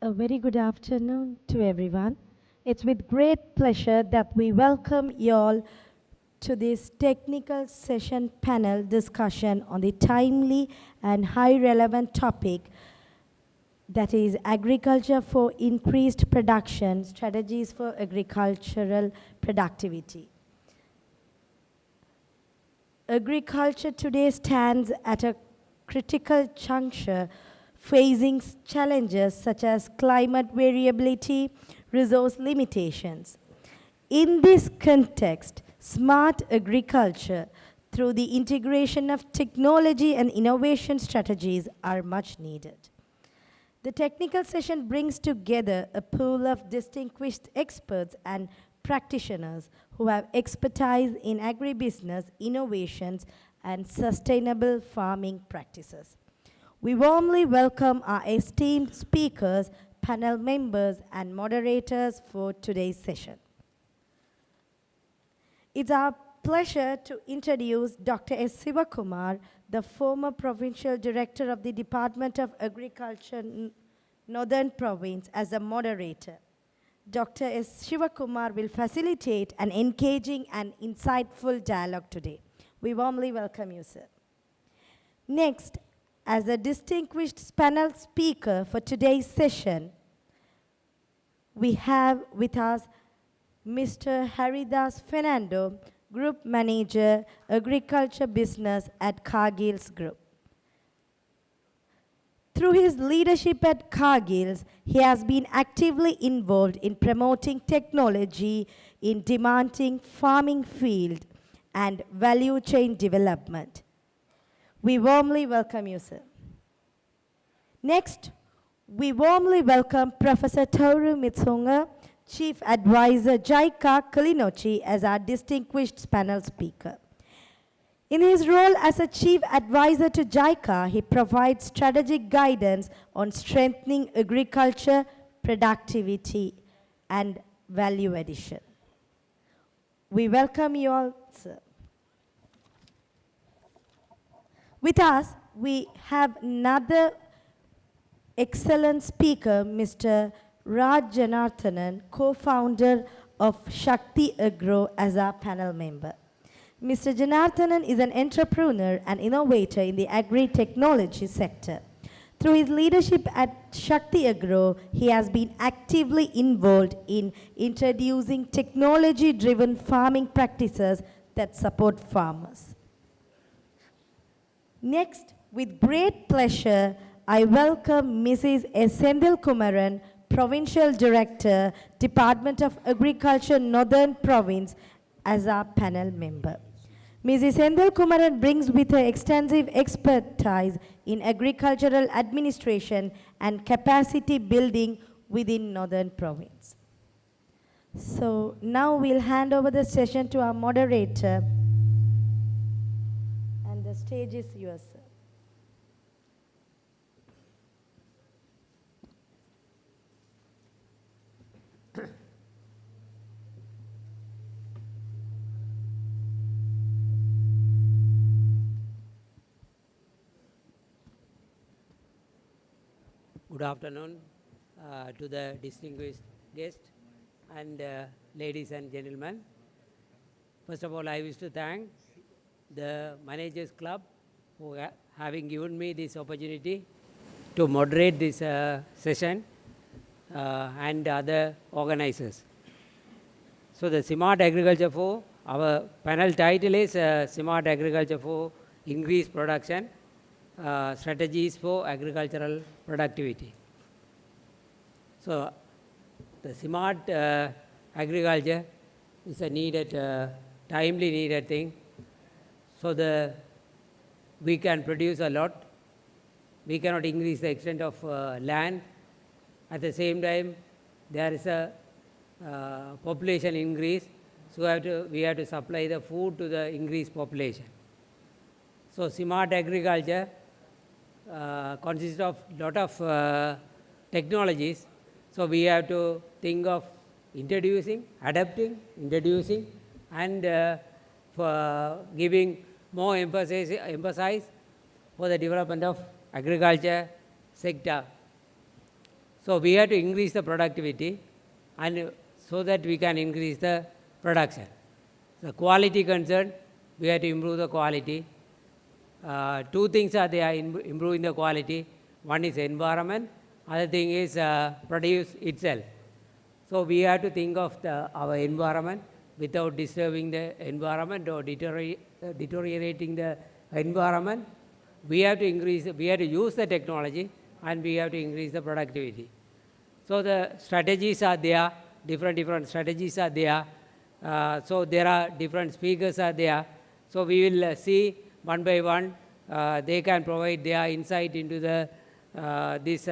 A very good afternoon to everyone. It's with great pleasure that we welcome you all to this technical session panel discussion on the timely and high relevant topic that is agriculture for increased production, strategies for agricultural productivity. Agriculture today stands at a critical juncture facing challenges such as climate variability, resource limitations. In this context, smart agriculture through the integration of technology and innovation strategies are much needed. The technical session brings together a pool of distinguished experts and practitioners who have expertise in agribusiness, innovations, and sustainable farming practices. We warmly welcome our esteemed speakers, panel members, and moderators for today's session. It's our pleasure to introduce Dr. S. Sivakumar, the former Provincial Director of the Department of Agriculture, Northern Province, as a moderator. Dr. S. Sivakumar will facilitate an engaging and insightful dialogue today. We warmly welcome you, sir. Next, as a distinguished panel speaker for today's session, we have with us Mr. Haridas Fernando, Group Manager, Agriculture Business at Cargill's Group. Through his leadership at Cargill's, he has been actively involved in promoting technology in demanding farming field and value chain development. We warmly welcome you, sir. Next, we warmly welcome Professor Toru Mitsunga, Chief Advisor JICA Kilinochi, as our distinguished panel speaker. In his role as a Chief Advisor to JICA, he provides strategic guidance on strengthening agriculture, productivity, and value addition. We welcome you all, sir. With us, we have another excellent speaker, Mr. Raj Janarthanan, co-founder of Shakti Agro, as our panel member. Mr. Janarthanan is an entrepreneur and innovator in the agri-technology sector. Through his leadership at Shakti Agro, he has been actively involved in introducing technology-driven farming practices that support farmers. Next, with great pleasure, I welcome Mrs. S. Sendil Kumaran, Provincial Director, Department of Agriculture, Northern Province, as our panel member. Mrs. Sendil Kumaran brings with her extensive expertise in agricultural administration and capacity building within Northern Province. So now we'll hand over the session to our moderator. And the stage is yours, sir. Good afternoon to the distinguished guest and ladies and gentlemen. First of all, I wish to thank the Managers Club for having given me this opportunity to moderate this session and other organizers. So the Smart Agriculture for, our panel title is Smart Agriculture for Increased Production, Strategies for Agricultural Productivity. So the smart agriculture is a needed, timely needed thing. So we can produce a lot. We cannot increase the extent of land. At the same time, there is a population increase. So we have to supply the food to the increased population. So smart agriculture consists of a lot of technologies. So we have to think of introducing, adapting, and for giving more emphasis for the development of agriculture sector. So we have to increase the productivity, and so that we can increase the production. The quality concern, we have to improve the quality. Two things are there in improving the quality. One is environment, other thing is produce itself. So we have to think of our environment without disturbing the environment or deteriorating the environment. We have to use the technology, and we have to increase the productivity. So the strategies are there, different strategies are there. So there are different speakers are there. So we will see one by one. They can provide their insight into the this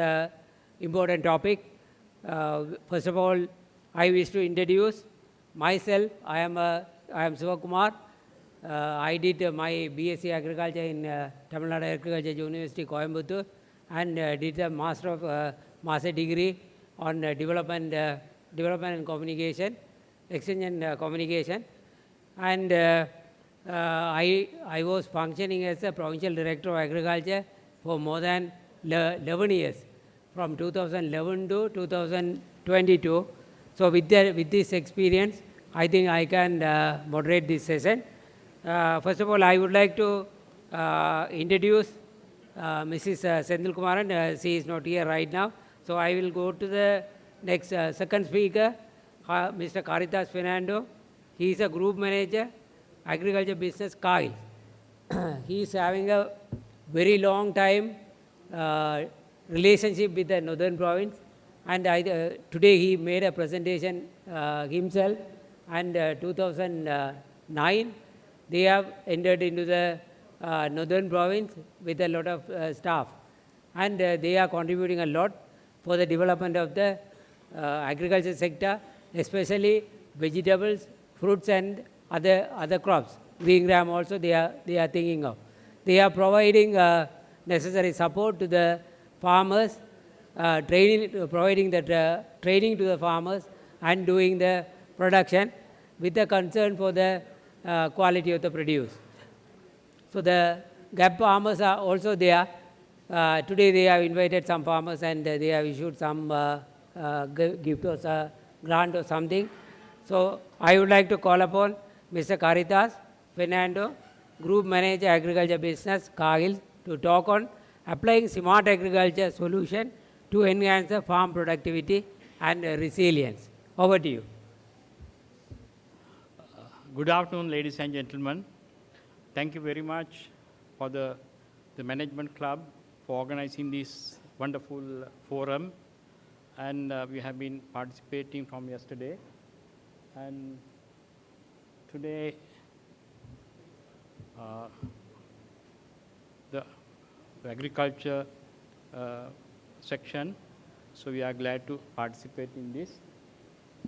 important topic. First of all, I wish to introduce myself. I am Sivakumar. I did my BSc Agriculture in Tamil Nadu Agriculture University, Coimbatore, and did a master degree on development and communication, exchange and communication. And I was functioning as a provincial director of agriculture for more than 11 years, from 2011 to 2022. So with this experience, I think I can moderate this session. First of all, I would like to introduce Mrs. Senthil Kumaran. She is not here right now. So I will go to the next second speaker, Mr. Caritas Fernando. He is a group manager, agriculture business, Kyle. He is having a very long time relationship with the Northern Province, and today he made a presentation himself, and 2009 they have entered into the Northern Province with a lot of staff, and they are contributing a lot for the development of the agriculture sector, especially vegetables, fruits and other crops. Green gram also they are thinking of. They are providing necessary support to the farmers, providing the training to the farmers, and doing the production with the concern for the quality of the produce. So the gap farmers are also there. Today they have invited some farmers, and they have issued some gift or grant or something. So I would like to call upon Mr. Caritas Fernando, Group Manager Agriculture Business, Kagil, to talk on applying smart agriculture solution to enhance the farm productivity and resilience. Over to you. Good afternoon, ladies and gentlemen. Thank you very much for the Management Club for organizing this wonderful forum. And we have been participating from yesterday. And today, the agriculture section, so we are glad to participate in this.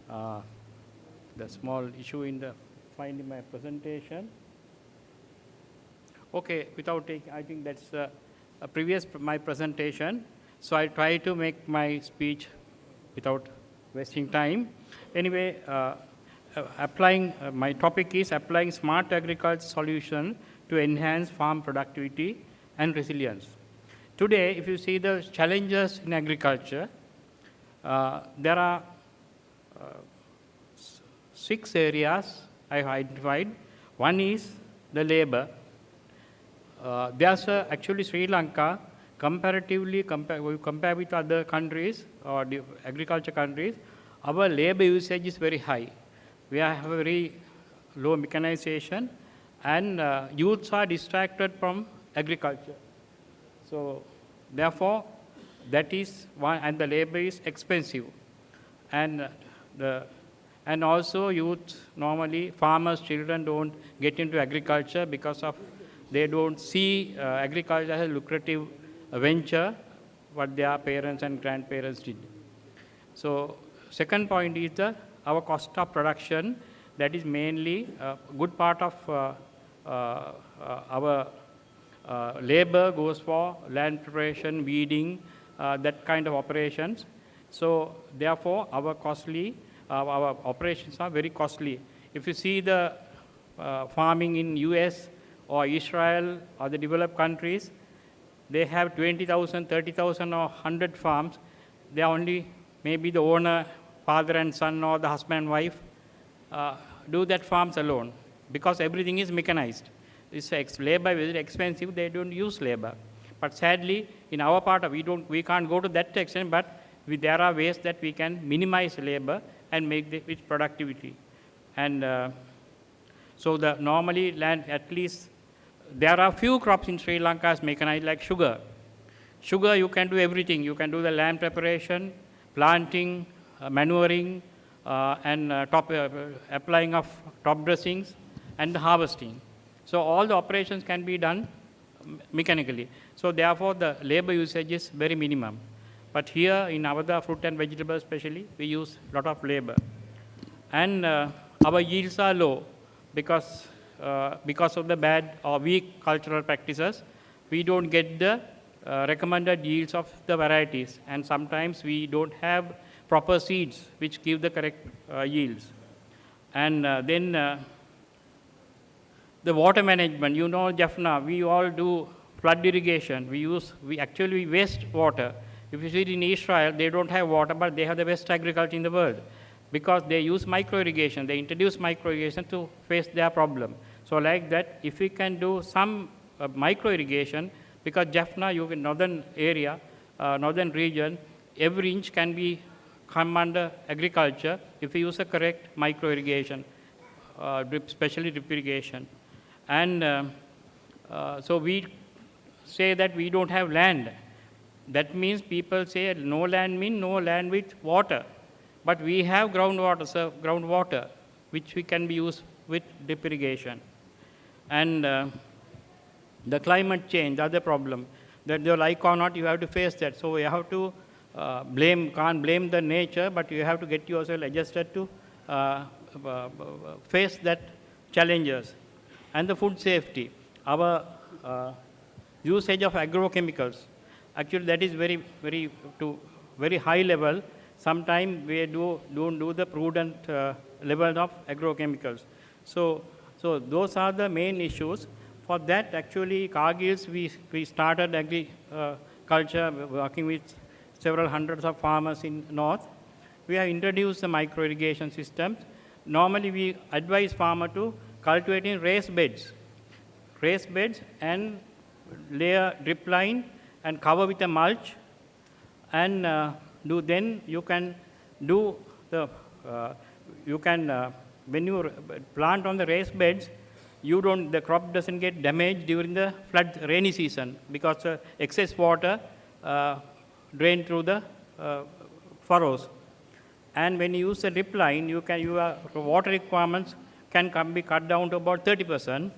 The small issue in finding my presentation. Okay, without taking, I think that's my presentation. So I try to make my speech without wasting time. Anyway, my topic is applying smart agriculture solution to enhance farm productivity and resilience. Today, if you see the challenges in agriculture, there are 6 areas I identified. One is the labor. There's actually Sri Lanka, comparatively, compare with other countries or the agriculture countries, our labor usage is very high. We have a very low mechanization, and youths are distracted from agriculture. So therefore, that is one, and the labor is expensive. And also youth, normally farmers' children don't get into agriculture because of they don't see agriculture as a lucrative venture, what their parents and grandparents did. So second point is our cost of production. That is mainly a good part of our labor goes for land preparation, weeding, that kind of operations. So therefore, our operations are very costly. If you see the farming in US or Israel or the developed countries, they have 20,000, 30,000 or 100 farms. they are only maybe the owner, father and son, or the husband and wife do that farms alone because everything is mechanized. Labor is very expensive, they don't use labor. But sadly, in our part, we can't go to that extent, but there are ways that we can minimize labor and make it productivity. And so normally land, at least, there are few crops in Sri Lanka as mechanized like sugar. Sugar, you can do everything. You can do the land preparation, planting, manuring, and applying of top dressings, and the harvesting. So all the operations can be done mechanically. So therefore, the labor usage is very minimum. But here in Avada, fruit and vegetables especially, we use a lot of labor. And our yields are low because of the bad or weak cultural practices. We don't get the recommended yields of the varieties, and sometimes we don't have proper seeds which give the correct yields. And then the water management, you know, Jaffna, we all do flood irrigation. We actually waste water. If you see it in Israel, they don't have water, but they have the best agriculture in the world because they use micro irrigation. They introduce micro irrigation to face their problem. So like that, if we can do some micro irrigation, because Jaffna, you in northern area, northern region, every inch can come under agriculture if we use a correct micro irrigation, especially drip irrigation. And so we say that we don't have land. That means people say no land means no land with water. But we have groundwater, which we can be used with drip irrigation. And the climate change, the other problem, that you like or not, you have to face that. So you have to can't blame the nature, but you have to get yourself adjusted to face that challenges. And the food safety, our usage of agrochemicals, actually that is very high level. Sometimes we don't do the prudent level of agrochemicals. So those are the main issues. For that, actually, Kargils, we started agriculture, working with several hundreds of farmers in North. We have introduced the micro irrigation systems. Normally, we advise farmer to cultivate in raised beds and lay a drip line and cover with a mulch, and then you can do the when you plant on the raised beds, the crop doesn't get damaged during the rainy season because excess water drain through the furrows. And when you use the drip line, your water requirements can be cut down to about 30%.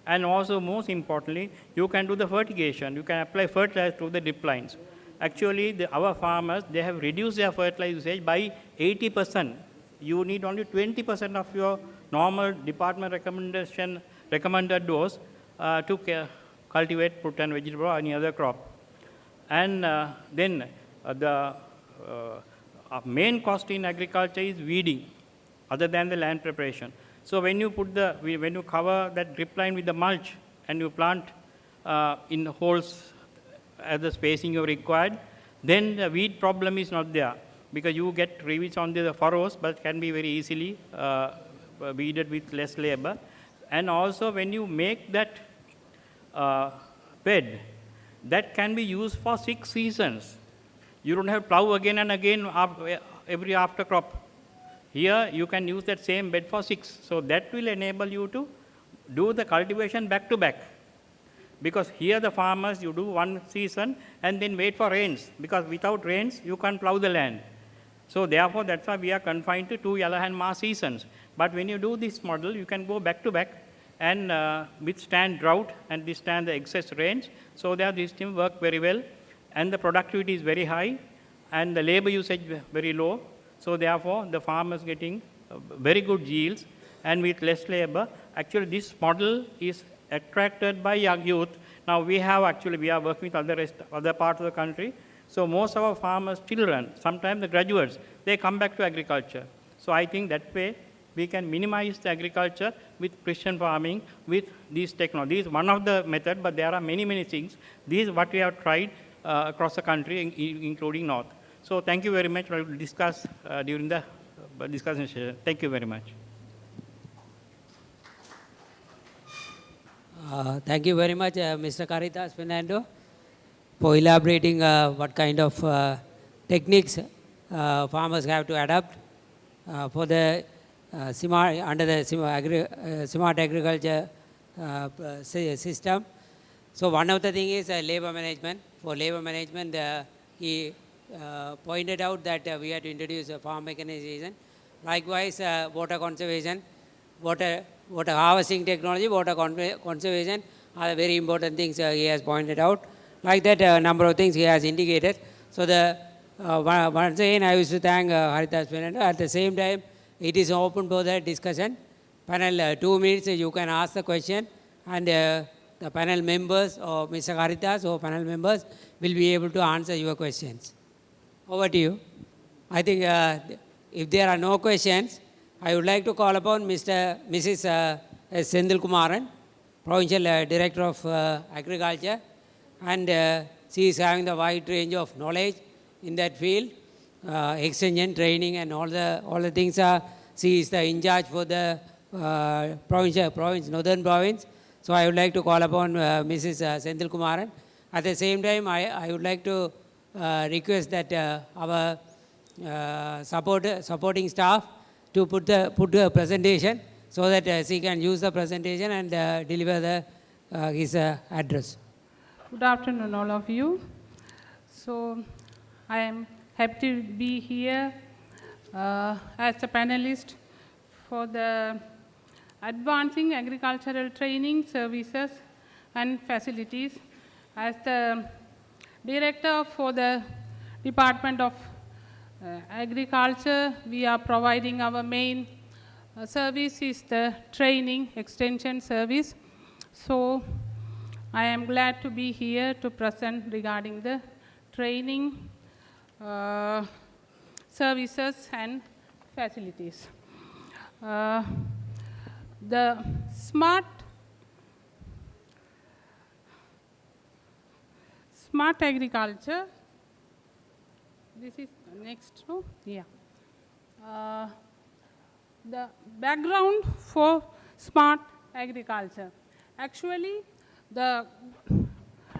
And also, most importantly, you can do the fertigation. You can apply fertilizer through the drip lines. Actually, our farmers, they have reduced their fertilizer usage by 80%. You need only 20% of your normal department recommended dose to cultivate fruit and vegetable or any other crop. And then the main cost in agriculture is weeding, other than the land preparation. So when you cover that drip line with the mulch and you plant in holes at the spacing you required, then the weed problem is not there because you get weeds on the furrows, but can be very easily weeded with less labor. And also when you make that bed, that can be used for 6 seasons. You don't have to plow again and again every after crop. Here you can use that same bed for 6. So that will enable you to do the cultivation back to back. Because here the farmers, you do 1 season and then wait for rains. Because without rains, you can't plow the land. So therefore, that's why we are confined to 2 yellow hand mass seasons. But when you do this model, you can go back to back and withstand drought and withstand the excess rains. So there this team work very well. And the productivity is very high and the labor usage very low. So therefore, the farmers getting very good yields and with less labor. Actually, this model is attracted by young youth. Now we are working with other parts of the country. So most of our farmers' children, sometimes the graduates, they come back to agriculture. So I think that way we can minimize the agriculture with precision farming with these technologies. This is one of the methods, but there are many, many things. This is what we have tried across the country, including North. So thank you very much. We will discuss during the discussion session. Thank you very much. Thank you very much, Mr. Caritas Fernando, for elaborating what kind of techniques farmers have to adapt for the under the smart agriculture system. So one of the thing is labor management. For labor management, he pointed out that we had to introduce farm mechanization. Likewise, water conservation, water harvesting technology, water conservation are the very important things he has pointed out. Like that, a number of things he has indicated. So once again, I wish to thank Haritas Fernando. At the same time, it is open for the discussion. Panel, 2 minutes, you can ask the question, and the panel members or Mr. Caritas or panel members will be able to answer your questions. Over to you. I think if there are no questions, I would like to call upon Mrs. Sendil Kumaran, Provincial Director of Agriculture, and she is having the wide range of knowledge in that field, extension, training, and all the things. She is the in charge for the Northern Province. So I would like to call upon Mrs. Sendil Kumaran. At the same time, I would like to request that our supporting staff to put the presentation so that she can use the presentation and deliver his address. Good afternoon, all of you. So I am happy to be here as a panelist for the Advancing Agricultural Training Services and Facilities. As the director for the Department of Agriculture, we are providing our main service is the training extension service. So I am glad to be here to present regarding the training services and facilities. The smart agriculture, this is next, no? Yeah. The background for smart agriculture. Actually, the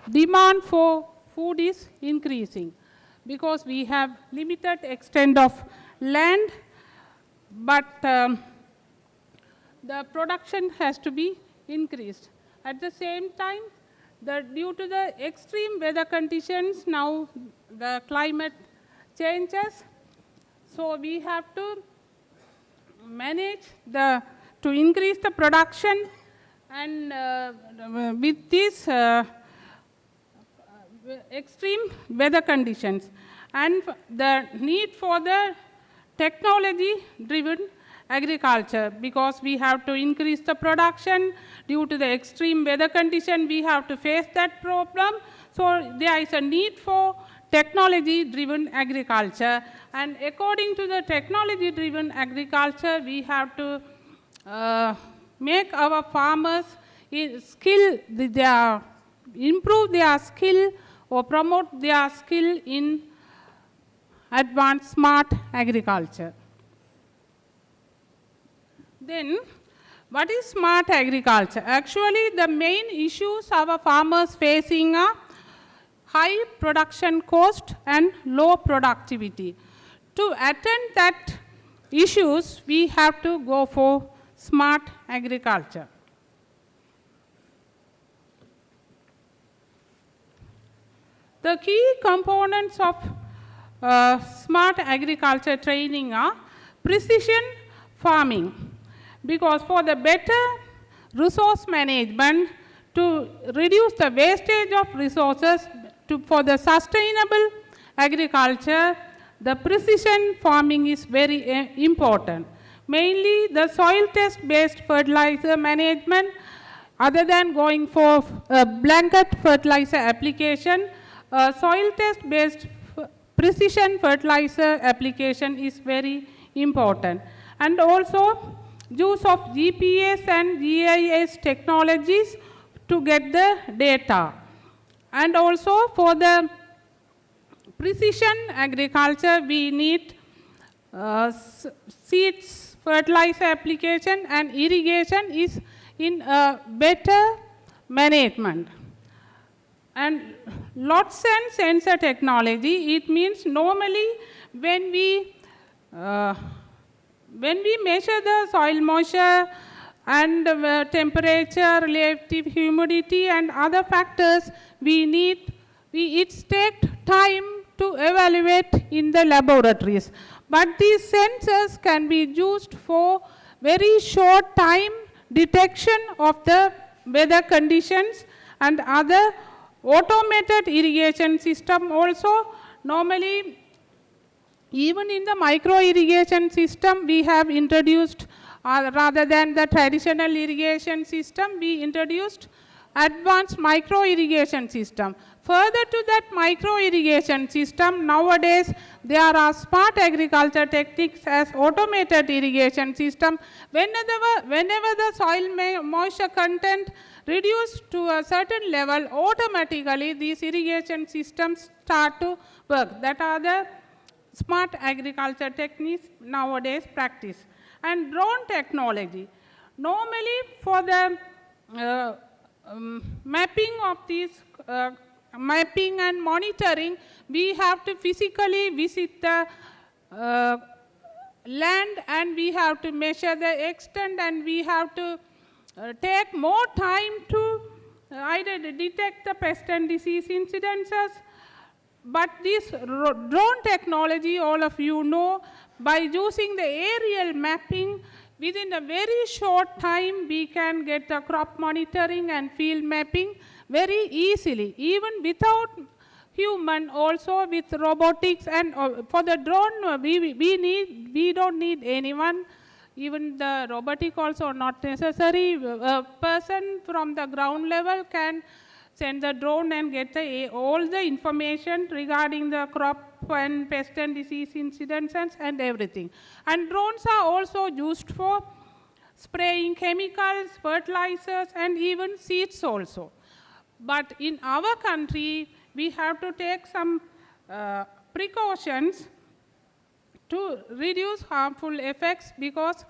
demand for food is increasing because we have limited extent of land, but the production has to be increased. At the same time, due to the extreme weather conditions, now the climate changes, so we have to manage to increase the production, and with this extreme weather conditions and the need for the technology-driven agriculture, because we have to increase the production due to the extreme weather condition, we have to face that problem. So there is a need for technology-driven agriculture, and according to the technology-driven agriculture, we have to make our farmers improve their skill or promote their skill in advanced smart agriculture. Then, what is smart agriculture? Actually, the main issues our farmers facing are high production cost and low productivity. To attend that issues, we have to go for smart agriculture. The key components of smart agriculture training are precision farming, because for the better resource management, to reduce the wastage of resources for the sustainable agriculture, the precision farming is very important. Mainly the soil test based fertilizer management, other than going for blanket fertilizer application, soil test based precision fertilizer application is very important. And also use of GPS and GIS technologies to get the data. And also for the precision agriculture, we need seeds, fertilizer application, and irrigation is in a better management. And lots and sensor technology, it means normally when we measure the soil moisture and temperature, relative humidity and other factors, it takes time to evaluate in the laboratories. But these sensors can be used for very short time detection of the weather conditions, and other automated irrigation system also. Normally, even in the micro irrigation system, we have introduced, rather than the traditional irrigation system, we introduced advanced micro irrigation system. Further to that micro irrigation system, nowadays there are smart agriculture techniques as automated irrigation system. Whenever the soil moisture content reduced to a certain level, automatically these irrigation systems start to work. That are the smart agriculture techniques nowadays practiced. And drone technology. Normally for the mapping of these mapping and monitoring, we have to physically visit the land, and we have to measure the extent, and we have to take more time to either detect the pest and disease incidences. But this drone technology, all of you know, by using the aerial mapping, within a very short time we can get the crop monitoring and field mapping very easily, even without human, also with robotics. And for the drone, we don't need anyone. Even the robotic also not necessary. A person from the ground level can send the drone and get all the information regarding the crop and pest and disease incidents and everything. And drones are also used for spraying chemicals, fertilizers, and even seeds also. But in our country, we have to take some precautions to reduce harmful effects, because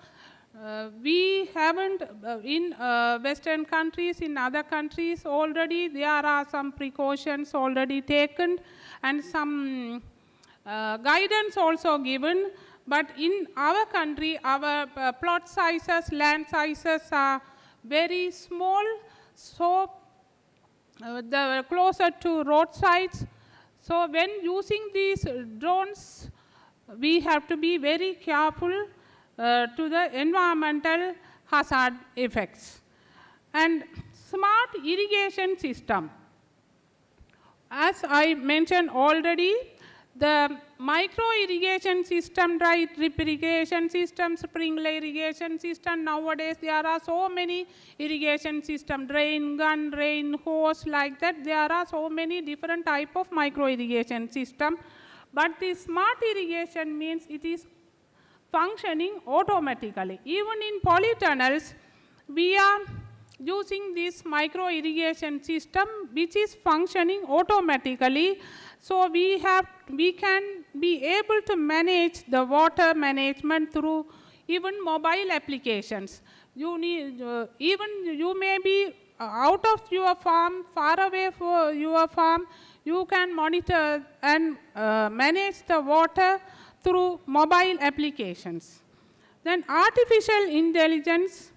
we haven't, in Western countries, in other countries already, there are some precautions already taken and some guidance also given. But in our country, our plot sizes, land sizes are very small, so the closer to roadsides. So when using these drones, we have to be very careful to the environmental hazard effects. And smart irrigation system. As I mentioned already, the micro irrigation system, dry drip irrigation system, sprinkler irrigation system, nowadays there are so many irrigation systems, rain gun, rain hose, like that. There are so many different type of micro irrigation system. But the smart irrigation means it is functioning automatically. Even in polytunnels, we are using this micro irrigation system which is functioning automatically. So we can be able to manage the water management through even mobile applications. You may be out of your farm, far away from your farm. You can monitor and manage the water through mobile applications. Then artificial intelligence.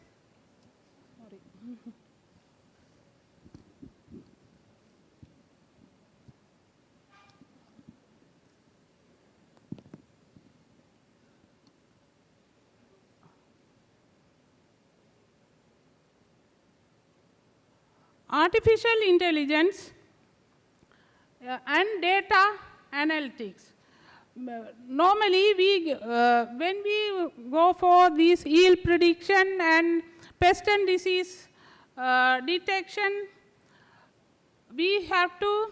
Artificial intelligence and data analytics. Normally, when we go for this yield prediction and pest and disease detection, we have to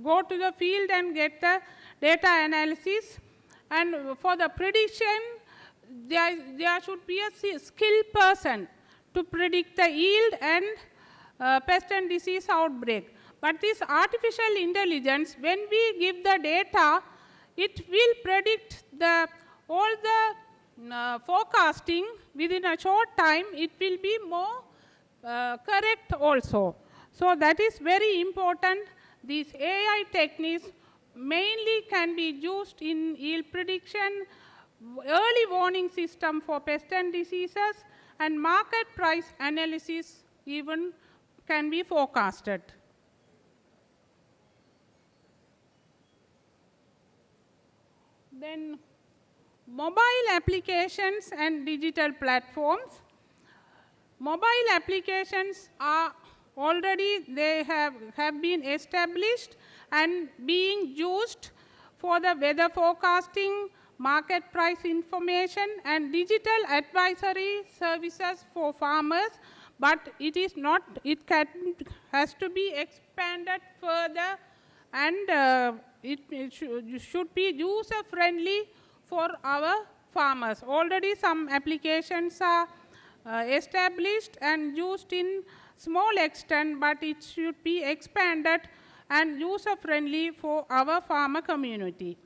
go to the field and get the data analysis. And for the prediction, there should be a skilled person to predict the yield and pest and disease outbreak. But this artificial intelligence, when we give the data, it will predict all the forecasting within a short time. It will be more correct also. So that is very important. These AI techniques mainly can be used in yield prediction, early warning system for pest and diseases, and market price analysis even can be forecasted. Then mobile applications and digital platforms. Mobile applications are already, they have been established and being used for the weather forecasting, market price information, and digital advisory services for farmers, but it is not, has to be expanded further, and it should be user friendly for our farmers. Already some applications are established and used in small extent, but it should be expanded and user friendly for our farmer community.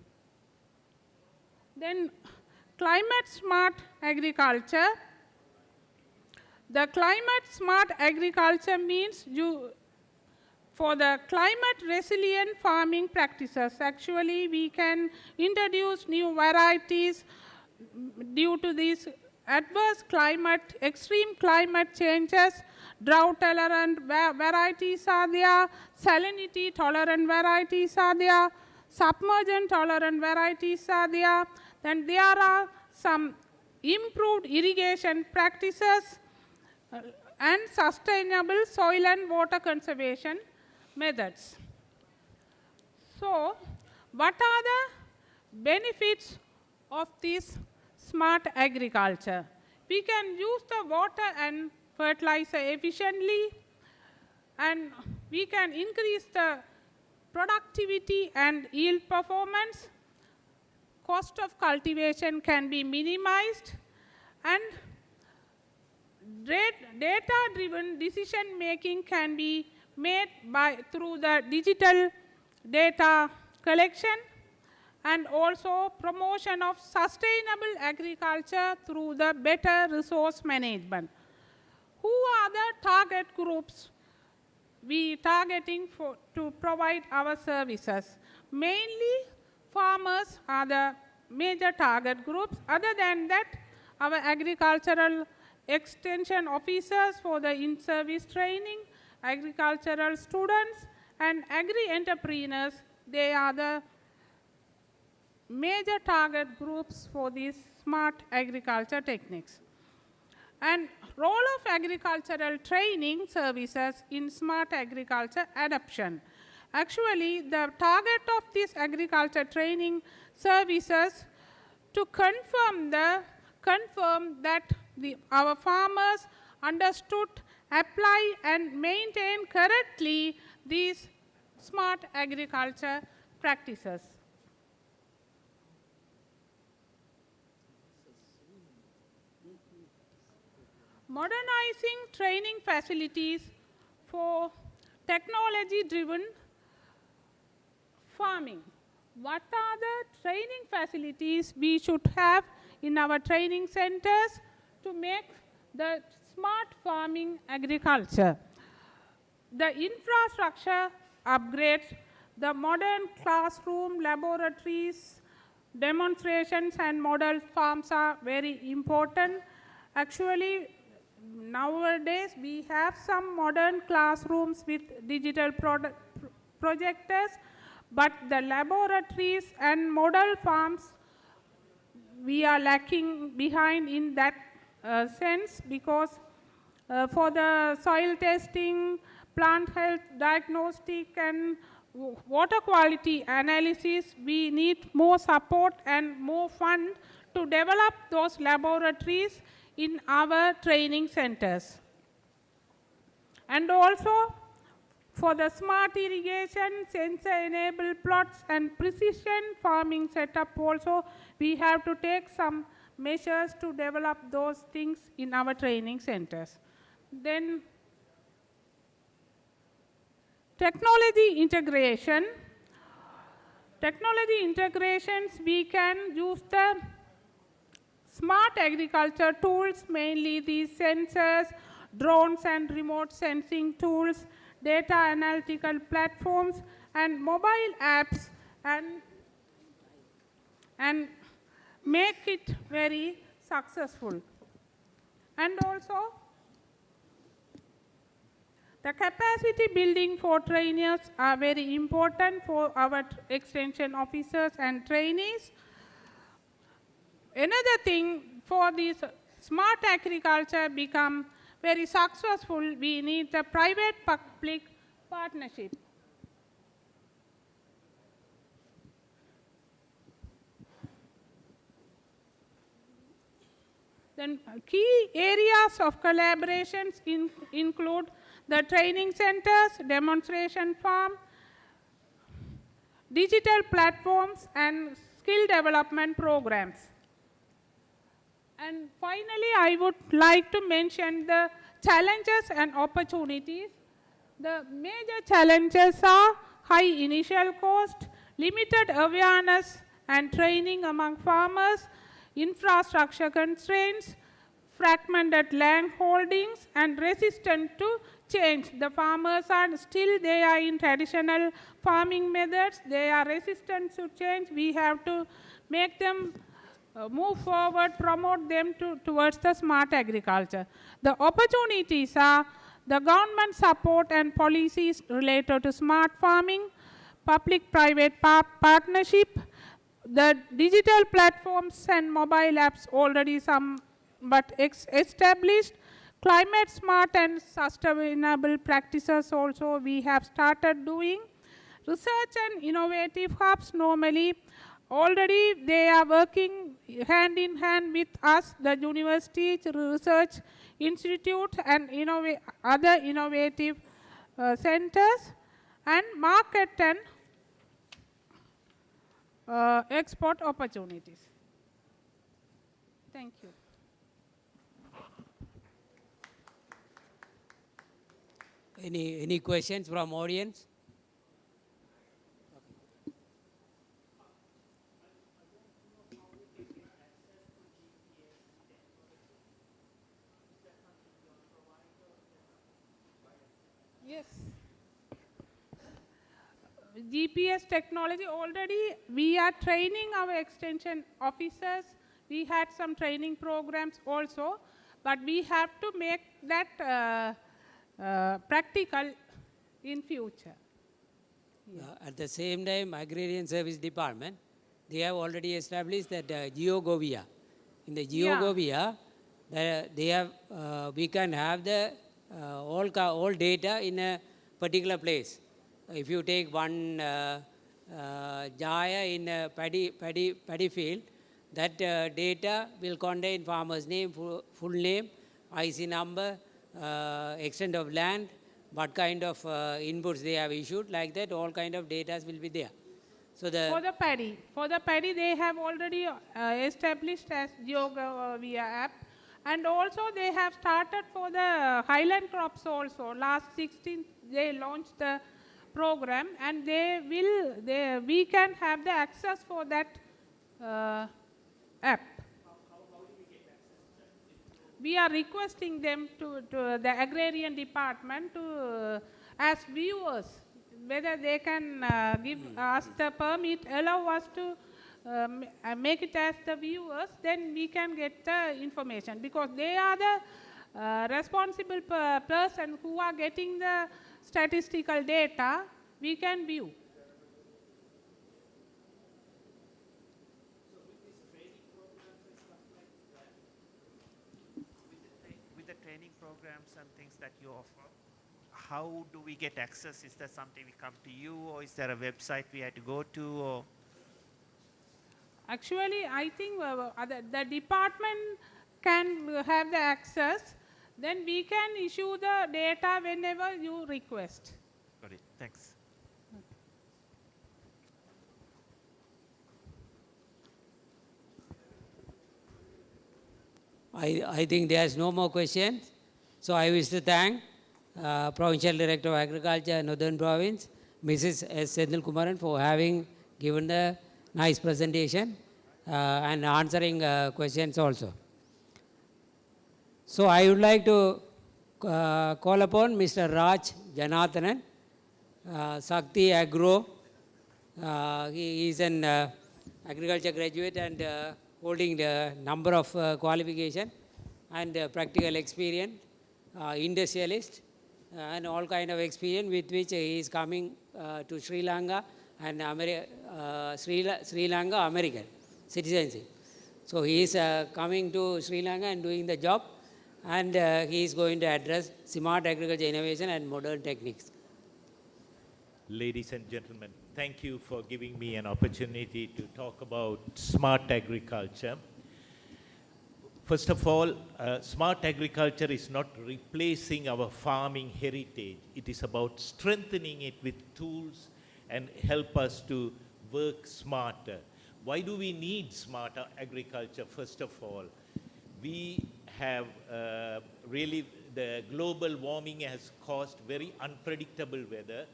Then climate smart agriculture. The climate smart agriculture means for the climate resilient farming practices. Actually, we can introduce new varieties due to these adverse climate, extreme climate changes. Drought tolerant varieties are there, salinity tolerant varieties are there, submergent tolerant varieties are there. Then there are some improved irrigation practices and sustainable soil and water conservation methods. So, what are the benefits of this smart agriculture? We can use the water and fertilizer efficiently, and we can increase the productivity and yield performance. Cost of cultivation can be minimized, and data-driven decision making can be made through the digital data collection, and also promotion of sustainable agriculture through the better resource management. Who are the target groups we targeting to provide our services? Mainly farmers are the major target groups. Other than that, our agricultural extension officers for the in-service training, agricultural students, and agri-entrepreneurs, they are the major target groups for these smart agriculture techniques. And role of agricultural training services in smart agriculture adoption. Actually, the target of this agriculture training services to confirm that our farmers understood, apply, and maintain correctly these smart agriculture practices. Modernizing training facilities for technology-driven farming. What are the training facilities we should have in our training centers to make the smart farming agriculture? The infrastructure upgrades, the modern classroom, laboratories, demonstrations, and model farms are very important. Actually, nowadays we have some modern classrooms with digital projectors, but the laboratories and model farms, we are lacking behind in that sense, because for the soil testing, plant health diagnostic, and water quality analysis, we need more support and more fund to develop those laboratories in our training centers. And also for the smart irrigation, sensor-enabled plots, and precision farming setup also, we have to take some measures to develop those things in our training centers. Then Technology integration. Technology integrations, we can use the smart agriculture tools, mainly these sensors, drones and remote sensing tools, data analytical platforms, and mobile apps, and make it very successful. And also, the capacity building for trainers are very important for our extension officers and trainees. Another thing, for this smart agriculture become very successful, we need a private-public partnership. Then key areas of collaborations include the training centers, demonstration farm, digital platforms, and skill development programs. And finally, I would like to mention the challenges and opportunities. The major challenges are high initial cost, limited awareness and training among farmers, infrastructure constraints, fragmented land holdings, and resistant to change. The farmers are still, they are in traditional farming methods, they are resistant to change. We have to make them move forward, promote them towards the smart agriculture. The opportunities are the government support and policies related to smart farming, public-private partnership, the digital platforms and mobile apps already somewhat established, climate smart and sustainable practices also we have started doing. Research and innovative hubs, normally already they are working hand in hand with us, the universities, research institute and other innovative centers, and market and export opportunities. Thank you. Any questions from audience? Yes. GPS technology, already we are training our extension officers. We had some training programs also, but we have to make that practical in future. At the same time, Agrarian Service Department, they have already established that GeoGovia. In the GeoGovia, they have, we can have the all data in a particular place. If you take one Jaya in a paddy field, that data will contain farmer's name, full name, IC number, extent of land, what kind of inputs they have issued, like that, all kind of data will be there. So for the paddy, they have already established as GeoGovia app, and also they have started for the highland crops also. Last 16th, they launched the program, and we can have the access for that app. We are requesting them to the agrarian department to as viewers, whether they can give us the permit, allow us to make it as the viewers, then we can get the information, because they are the responsible person who are getting the statistical data. We can view. With the training programs and things that you offer, how do we get access? Is there something we come to you, or is there a website we had to go to? Or Actually, I think the department can have the access. Then we can issue the data whenever you request. got it. Thanks. I think there's no more questions. So I wish to thank Provincial Director of Agriculture, Northern Province, Mrs. S. Senthil Kumaran, for having given the nice presentation and answering questions also. So I would like to call upon Mr. Raj Janathanan, Sakti Agro. He is an agriculture graduate and holding the number of qualification and practical experience, industrialist, and all kind of experience with which he is coming to Sri Lanka and Sri Lanka American citizenship. So he is coming to Sri Lanka and doing the job, and he is going to address smart agriculture innovation and modern techniques. Ladies and gentlemen, thank you for giving me an opportunity to talk about smart agriculture. First of all, smart agriculture is not replacing our farming heritage. It is about strengthening it with tools and help us to work smarter. Why do we need smarter agriculture? First of all, we have really, the global warming has caused very unpredictable weather.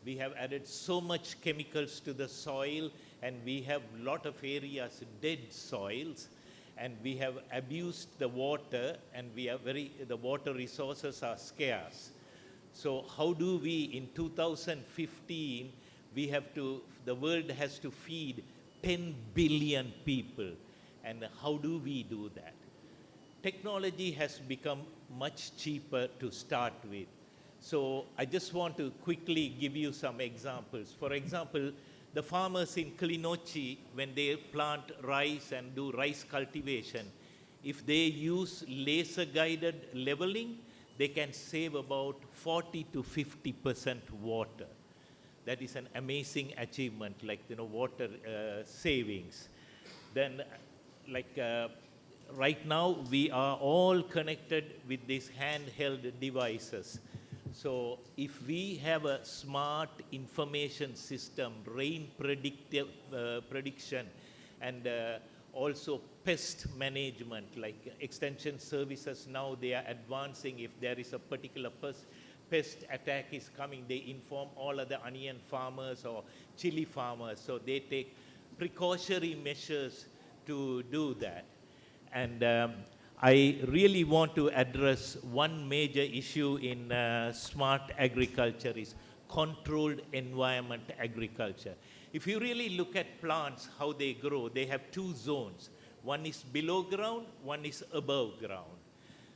We have added so much chemicals to the soil, and we have a lot of areas dead soils, and we have abused the water, and the water resources are scarce. So how do we, in 2015, the world has to feed 10 billion people, and how do we do that? Technology has become much cheaper to start with. So I just want to quickly give you some examples. For example, the farmers in Kilinochchi, when they plant rice and do rice cultivation, if they use laser-guided leveling, they can save about 40 to 50% water. That is an amazing achievement, like, water savings. Then, right now, we are all connected with these handheld devices. So if we have a smart information system, rain prediction, and also pest management, like extension services now, they are advancing. If there is a particular pest attack is coming, they inform all other onion farmers or chili farmers. So they take precautionary measures to do that. And I really want to address one major issue in smart agriculture is controlled environment agriculture. If you really look at plants, how they grow, they have two zones. One is below ground, one is above ground.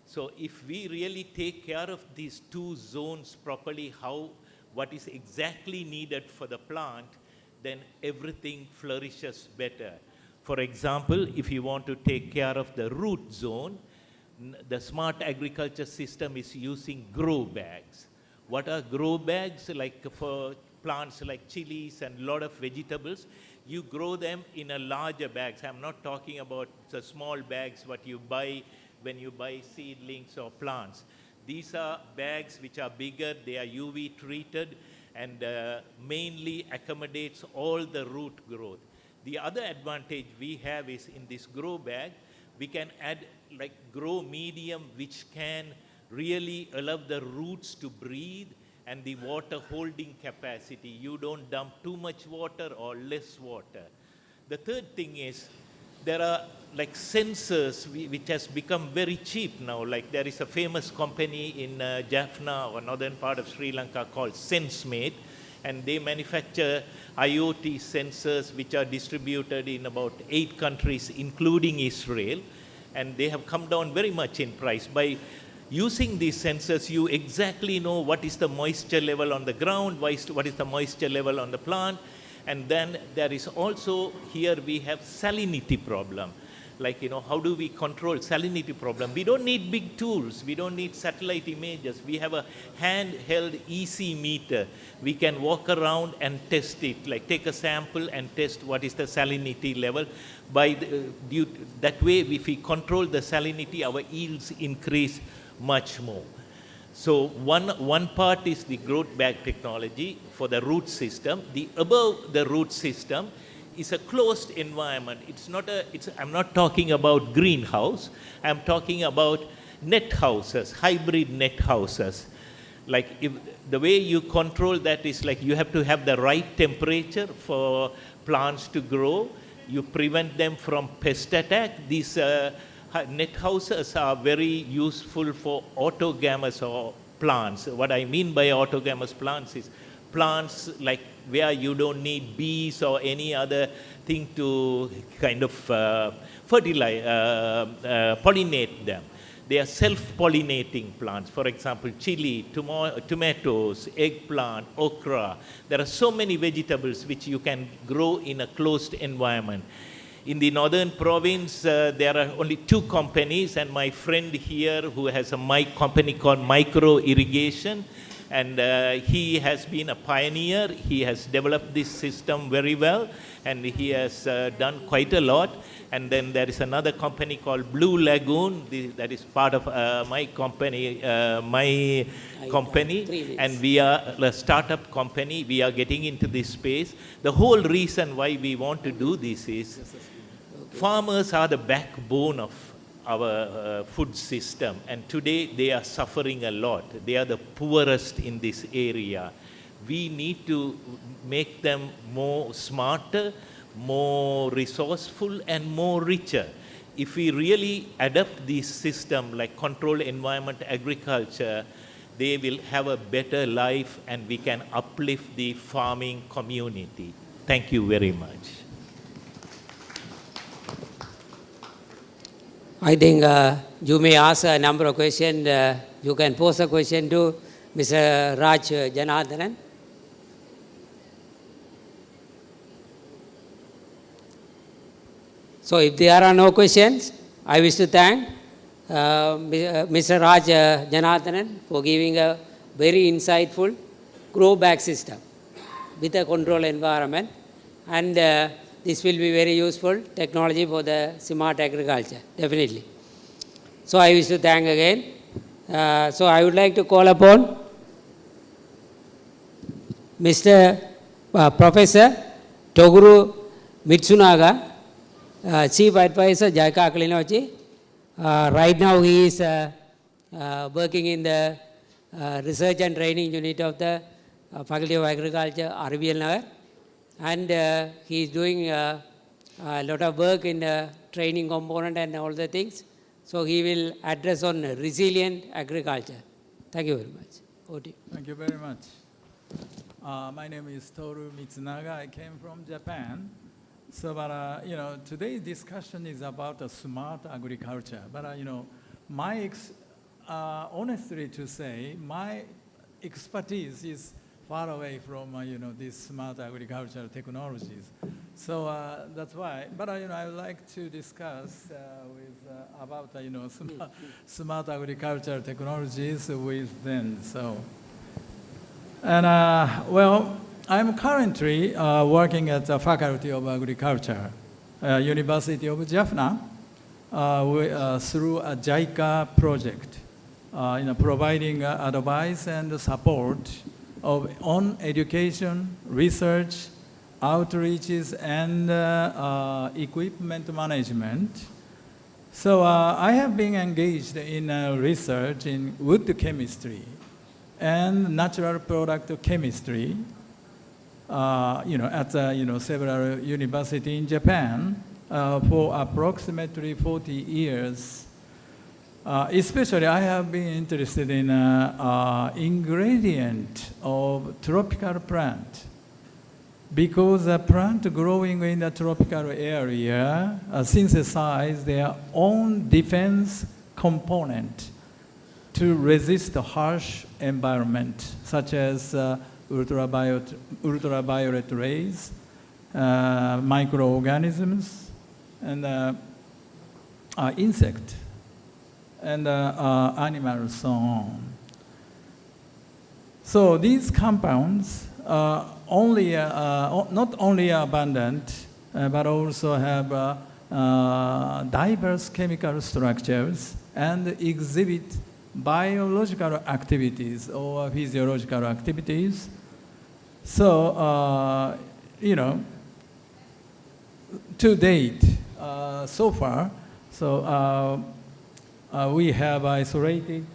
So if we really take care of these two zones properly, what is exactly needed for the plant, then everything flourishes better. For example, if you want to take care of the root zone, the smart agriculture system is using grow bags. What are grow bags? Like for plants like chilies and a lot of vegetables, you grow them in a larger bags. I'm not talking about the small bags what you buy when you buy seedlings or plants. These are bags which are bigger, they are UV treated, and mainly accommodates all the root growth. The other advantage we have is in this grow bag, we can add like grow medium which can really allow the roots to breathe and the water holding capacity. You don't dump too much water or less water. The third thing is there are like sensors which has become very cheap now. Like there is a famous company in Jaffna or northern part of Sri Lanka called SenseMate, and they manufacture IoT sensors which are distributed in about 8 countries, including Israel, and they have come down very much in price. By using these sensors, you exactly know what is the moisture level on the ground, what is the moisture level on the plant, and then there is also, here we have salinity problem. Like, how do we control salinity problem? We don't need big tools. We don't need satellite images. We have a handheld EC meter. We can walk around and test it, like take a sample and test what is the salinity level. That way, if we control the salinity, our yields increase much more. So one part is the growth bag technology for the root system. The above the root system is a closed environment. I'm not talking about greenhouse. I'm talking about net houses, hybrid net houses. Like if the way you control that is like you have to have the right temperature for plants to grow. You prevent them from pest attack. These net houses are very useful for autogamous or plants. What I mean by autogamous plants is plants like where you don't need bees or any other thing to kind of fertilize, pollinate them. They are self-pollinating plants. For example, chili, tomatoes, eggplant, okra. There are so many vegetables which you can grow in a closed environment. In the northern province, there are only 2 companies, and my friend here who has a company called Micro Irrigation, and he has been a pioneer. He has developed this system very well, and he has done quite a lot. And then there is another company called Blue Lagoon, that is part of my company, and we are a startup company. We are getting into this space. The whole reason why we want to do this is farmers are the backbone of our food system, and today they are suffering a lot. They are the poorest in this area. We need to make them more smarter, more resourceful, and more richer. If we really adopt this system like controlled environment agriculture, they will have a better life, and we can uplift the farming community. Thank you very much. I think you may ask a number of questions. You can pose a question to Mr. Raj Janardhanan. So if there are no questions, I wish to thank Mr. Raj Janardhanan for giving a very insightful grow bag system with a control environment, and this will be very useful technology for the smart agriculture, definitely. So I wish to thank again. So I would like to call upon Mr. Professor Toguru Mitsunaga, Chief Advisor, JICA Clinology. Right now he is working in the Research and Training Unit of the Faculty of Agriculture, RBL Nagar. And he is doing a lot of work in the training component and all the things. So he will address on resilient agriculture. Thank you very much. Over to you. Thank you very much. My name is Toru Mitsunaga. I came from Japan. So, but today's discussion is about a smart agriculture. But honestly to say, my expertise is far away from these smart agricultural technologies. So that's why. But I would like to discuss about smart agricultural technologies with them. So, and well, I'm currently working at the Faculty of Agriculture, University of Jaffna, through a JICA project, providing advice and support on education, research, outreaches, and equipment management. So I have been engaged in research in wood chemistry and natural product chemistry, at several universities in Japan for approximately 40 years. Especially, I have been interested in ingredient of tropical plant, because a plant growing in a tropical area synthesize their own defense component to resist the harsh environment, such as ultraviolet rays, microorganisms, and insect, and animals, so on. So these compounds not only abundant, but also have diverse chemical structures and exhibit biological activities or physiological activities. So, to date, so far, so we have isolated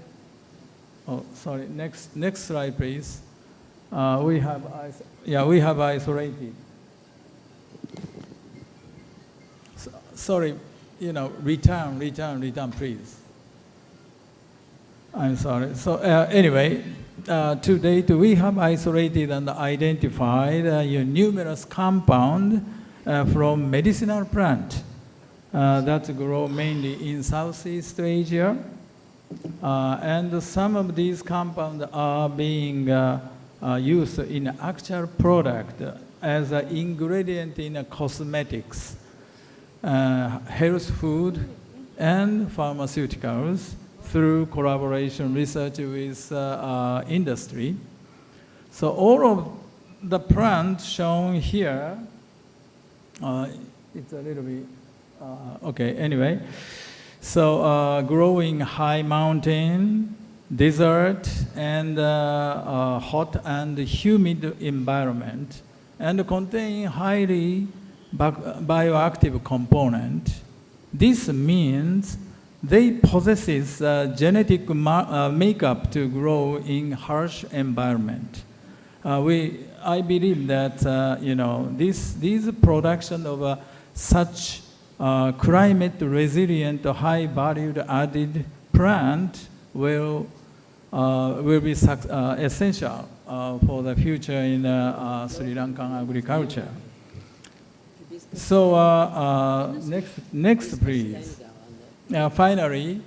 Oh, sorry. Next slide, please. We have isolated. Sorry, return, please. I'm sorry. So anyway, to date, we have isolated and identified numerous compounds from medicinal plant that grow mainly in Southeast Asia. And some of these compounds are being used in actual product as an ingredient in cosmetics, health food, and pharmaceuticals through collaboration research with industry. So all of the plants shown here, it's a little bit, okay, anyway. So growing high mountain, desert, and hot and humid environment, and contain highly bioactive component. This means they possesses genetic makeup to grow in harsh environment. I believe that this production of such climate resilient, high value added plant will be essential for the future in Sri Lankan agriculture. So next please. Finally,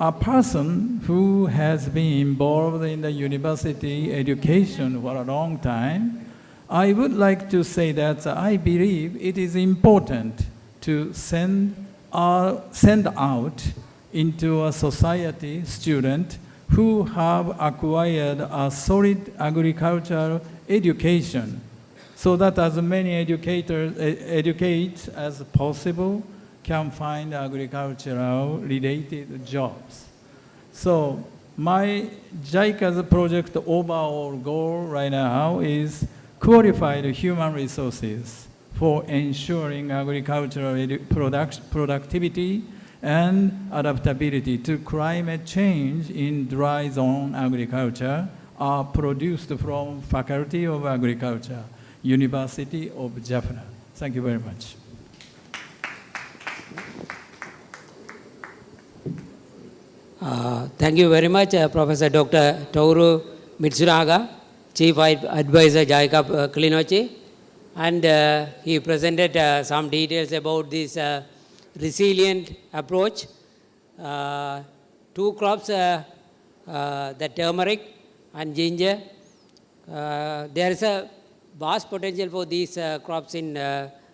a person who has been involved in the university education for a long time, I would like to say that I believe it is important to send out into a society student who have acquired a solid agricultural education, so that as many educate as possible can find agricultural related jobs. So my JICA's project overall goal right now is qualified human resources for ensuring agricultural productivity and adaptability to climate change in dry zone agriculture are produced from Faculty of Agriculture, University of Jaffna. Thank you very much. Thank you very much, Professor Dr. Toru Mitsunaga, Chief Advisor JICA Kilinochi. And he presented some details about this resilient approach. Two crops, the turmeric and ginger. There is a vast potential for these crops in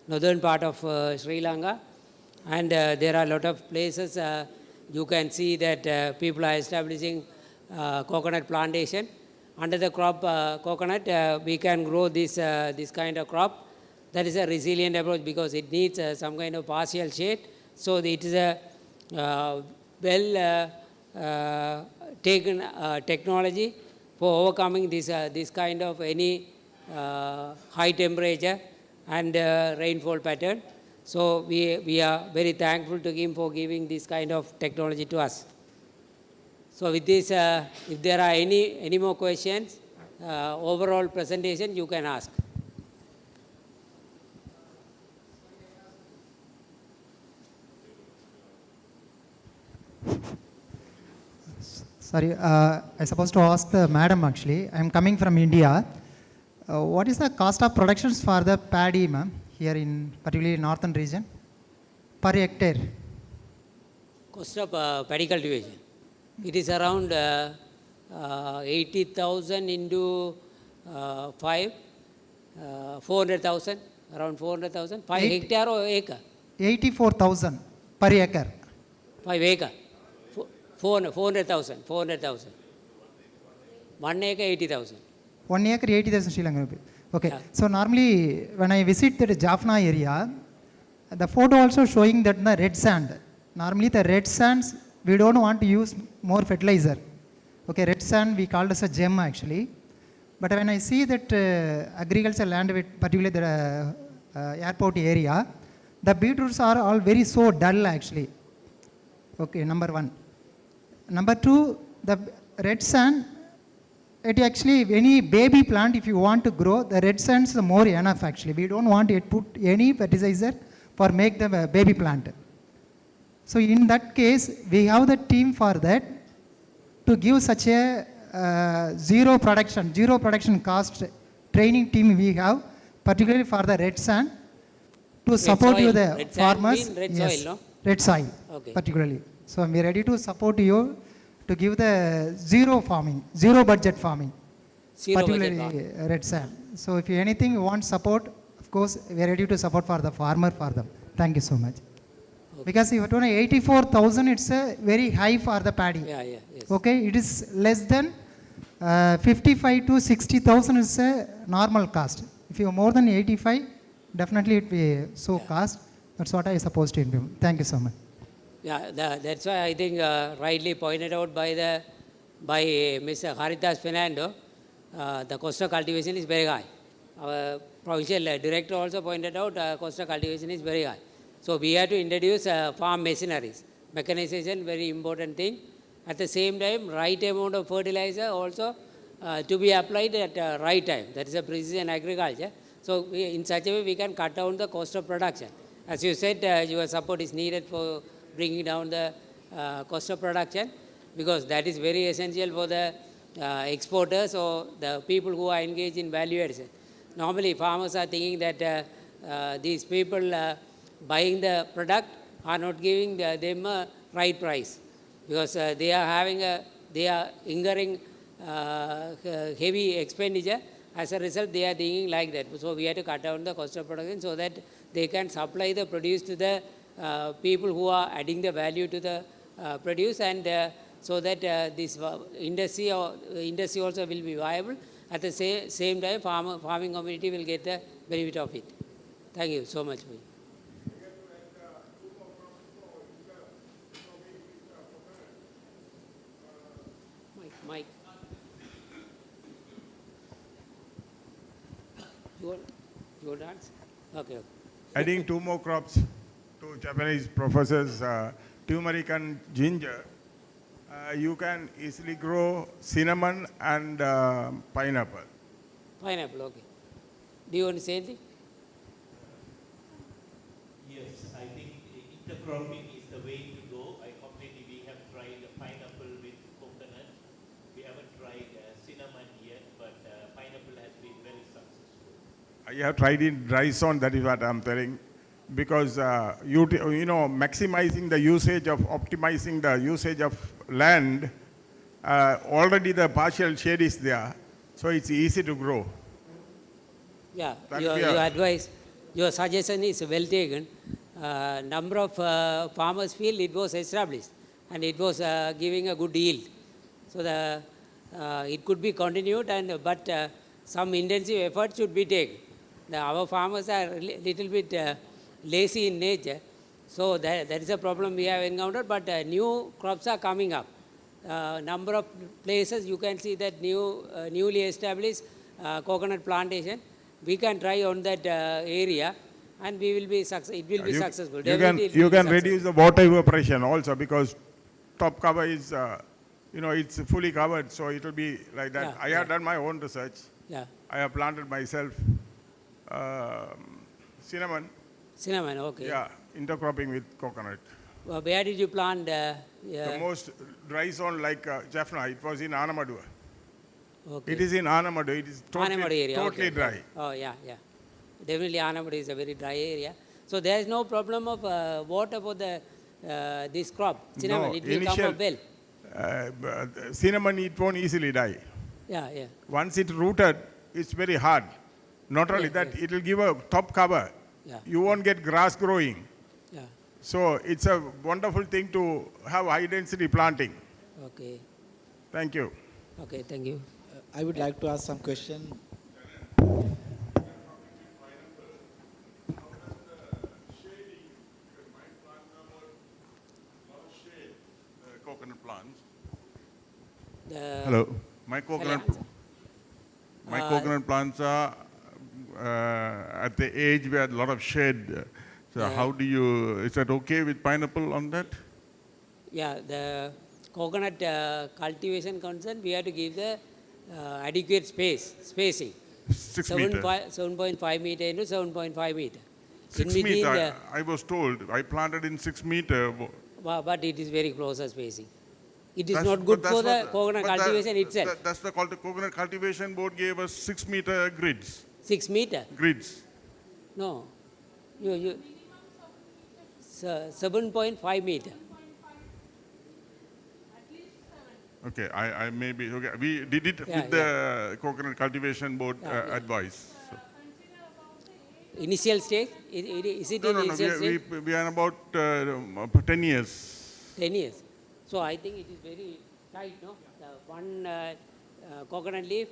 northern part of Sri Lanka. And there are a lot of places you can see that people are establishing coconut plantation. Under the crop coconut, we can grow this kind of crop. That is a resilient approach because it needs some kind of partial shade. So it is a well taken technology for overcoming this kind of any high temperature and rainfall pattern. So we are very thankful to him for giving this kind of technology to us. So with this, if there are any more questions, overall presentation you can ask. Sorry, I'm supposed to ask the madam actually. I'm coming from India. What is the cost of productions for the paddy, ma'am, here in particularly northern region, per hectare? Cost of paddy cultivation. It is around 80,000 into 5, 400,000, around 400,000. 5 hectare or acre? 84,000 per acre. 5 acre. 400,000. 1 acre 80,000. 1 acre 80,000 Sri Lankan rupee. Okay. Yeah. So normally when I visit the Jaffna area, the photo also showing that the red sand. Normally the red sands, we don't want to use more fertilizer. Okay, red sand we called as a gem actually. But when I see that agricultural land, with particularly the airport area, the beetroots are all very so dull actually. Okay, number one. Number two, the red sand, it actually, any baby plant, if you want to grow, the red sand is more enough actually. We don't want to put any fertilizer for make the baby plant. So in that case, we have the team for that to give such a zero production cost training team we have, particularly for the red sand, to support soil. you the Red sand farmers. mean red Yes, soil, no? red soil, Okay. particularly. So we are ready to support you to give the zero budget farming, Zero budget particularly red sand. So if you anything you want support, of course, we are ready to support for the farmer for them. Thank you so much. Because if you want 84,000, it's very high for the paddy. Yeah, yeah, yes. Okay, it is less than 55 to 60,000 is a normal cost. If you have more than 85, definitely it will be so cost. That's what I supposed to implement. Thank you so much. Yeah, that's why I think rightly pointed out by Mr. Haridas Fernando, the cost of cultivation is very high. Our provincial director also pointed out cost of cultivation is very high. So we have to introduce farm machineries. Mechanization, very important thing. At the same time, right amount of fertilizer also to be applied at right time. That is a precision agriculture. So in such a way, we can cut down the cost of production. As you said, your support is needed for bringing down the cost of production, because that is very essential for the exporters or the people who are engaged in value addition. Normally, farmers are thinking that these people buying the product are not giving them a right price, because they are incurring heavy expenditure. As a result, they are thinking like that. So we have to cut down the cost of production so that they can supply the produce to the people who are adding the value to the produce, and so that this industry also will be viable. At the same time, farming community will get the benefit of it. Thank you so much. Mike. You want to answer? Okay. Adding 2 more crops to Japanese professors, turmeric and ginger, you can easily grow cinnamon and pineapple. Pineapple, okay. Do you want to say anything? Yes, I think intercropping is the way to go. I completely, we have tried pineapple with coconut. We haven't tried cinnamon yet, but pineapple has been very successful. I have tried in dry zone, that is what I'm telling, because maximizing the usage of, optimizing the usage of land, already the partial shade is there, so it's easy to grow. Yeah, your advice, your suggestion is well taken. Number of farmers feel it was established and it was giving a good yield. So it could be continued, but some intensive effort should be taken. Our farmers are a little bit lazy in nature, so that is a problem we have encountered, but new crops are coming up. Number of places you can see that newly established coconut plantation. We can try on that area, and we will be it will be successful. You can reduce the water evaporation also, because top cover is, it's fully covered, so it will be like that. Yeah, I have done my own research. Yeah. I have planted myself cinnamon. Cinnamon, okay. Yeah, intercropping with coconut. Where did you plant? The most dry zone like Jaffna, it was in Anamadua. Okay. It is in Anamadu. It is totally, area, totally okay. dry. Oh, yeah. Definitely Anamadu is a very dry area. So there is no problem of water for this crop, cinnamon. No, it will come up well. Cinnamon, it won't easily die. Yeah. Once it's rooted, it's very hard. Not only that, it will give a top cover. Yeah. You won't get grass growing. Yeah. So it's a wonderful thing to have high density planting. Okay. Thank you. Okay, thank you. I would like to ask some question. Coconut plants. Hello. My coconut plants are at the age where a lot of shade. So how do you, is that okay with pineapple on that? Yeah, coconut cultivation concern, we have to give the adequate spacing. 6 meter. 7.5 meter into 7.5 meter. 6 In between meter, I was told, I planted in 6 meter. but it is very closer spacing. It is That's- not good but for that's the what- coconut but cultivation itself. That's the coconut cultivation board gave us 6 meter grids. 6 meter? Grids. No. 7.5 meter. Okay, I may be, okay, we did it Yeah, with the coconut cultivation board advice. So. Initial stage? Is it No, in no, no, initial stage? we are about 10 years. 10 years. So I think it is very tight, no? The one coconut leaf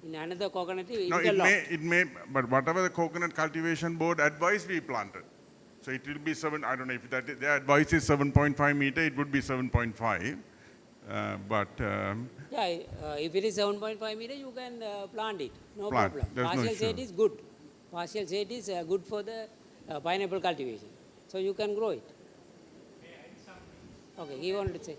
in another coconut leaf, No, interlocked. it may, but whatever the coconut cultivation board advice we planted. So it will be 7, I don't know if their advice is 7.5 meter, it would be 7.5. Yeah, if it is 7.5 meter, you can plant it, no Plant, problem. there's no Partial issue. shade is good. Partial shade is good for the pineapple cultivation. So you can grow it. Okay, he wanted to say.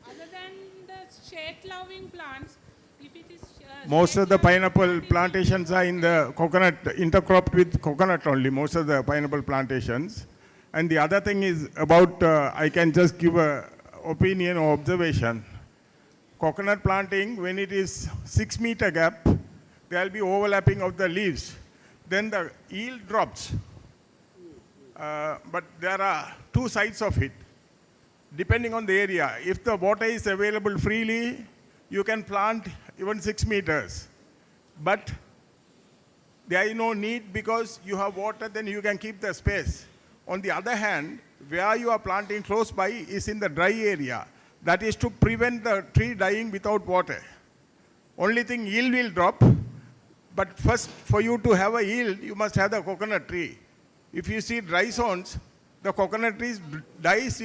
Other than the shade-loving plants, if it is Most of the pineapple plantations are in the coconut, intercropped with coconut only, most of the pineapple plantations. And the other thing is about, I can just give a opinion or observation. Coconut planting, when it is 6 meter gap, there will be overlapping of the leaves. Then the yield drops. But there are two sides of it. Depending on the area, if the water is available freely, you can plant even 6 meters. But there is no need because you have water, then you can keep the space. On the other hand, where you are planting close by is in the dry area. That is to prevent the tree dying without water. Only thing, yield will drop. But first, for you to have a yield, you must have the coconut tree. If you see dry zones, the coconut trees dies,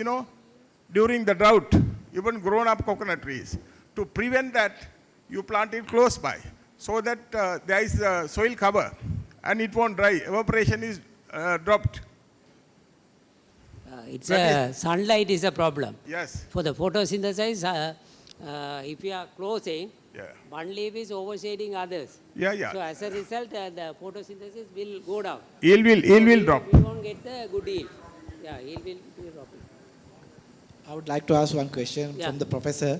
during the drought, even grown-up coconut trees. To prevent that, you plant it close by, so that there is soil cover, and it won't dry. Evaporation is dropped. Sunlight is a problem. Yes. For the photosynthesis, if you are closing, Yeah. one leaf is overshading others. Yeah. So as a result, the photosynthesis will go down. Yield will drop. We won't get the good yield. Yeah, yield will be dropping. I would like to ask one question Yeah. from the professor.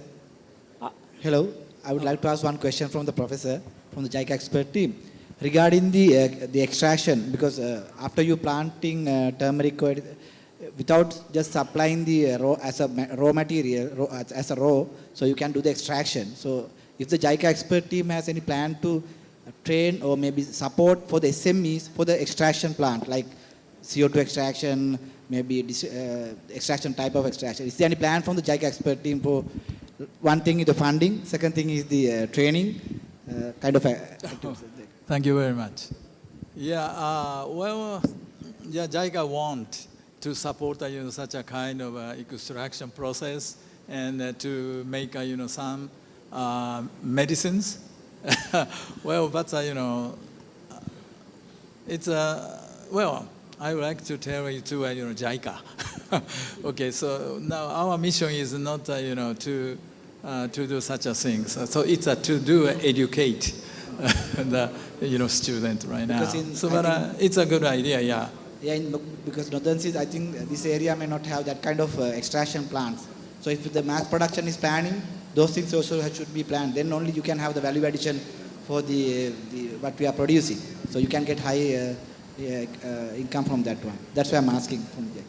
Hello, I would like to ask one question from the professor, from the JICA expert team, regarding the extraction. Because after you planting turmeric, without just supplying the raw material as a raw, so you can do the extraction. So if the JICA expert team has any plan to train or maybe support for the SMEs for the extraction plant, like CO2 extraction, maybe extraction type of extraction. Is there any plan from the JICA expert team for, one thing is the funding, second thing is the training, kind of Thank you very much. JICA want to support such a kind of extraction process and to make some medicines. But it's I would like to tell you to JICA. Okay, so now our mission is not to do such a thing. So it's to do educate the student right now. But it's a good idea, yeah. Yeah, because Northern Sri, I think this area may not have that kind of extraction plants. So if the mass production is planning, those things also should be planned. Then only you can have the value addition for the what we are producing. So you can get high income from that one. That's why I'm asking from the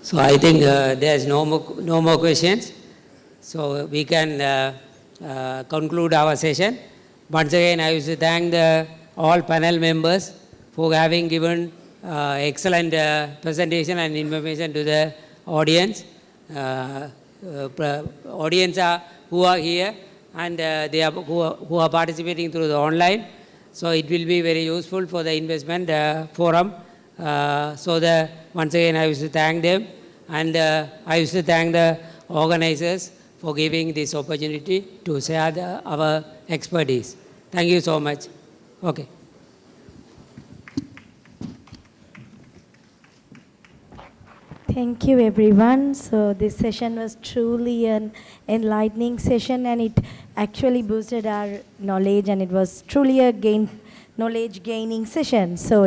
So I think there's no more questions. So we can conclude our session. Once again, I wish to thank all panel members for having given excellent presentation and information to the audience. Audience who are here and who are participating through the online. So it will be very useful for the investment forum. Once again, I wish to thank them, and I wish to thank the organizers for giving this opportunity to share our expertise. Thank you so much. Okay. Thank you, everyone. So this session was truly an enlightening session, and it actually boosted our knowledge, and it was truly a knowledge gaining session. So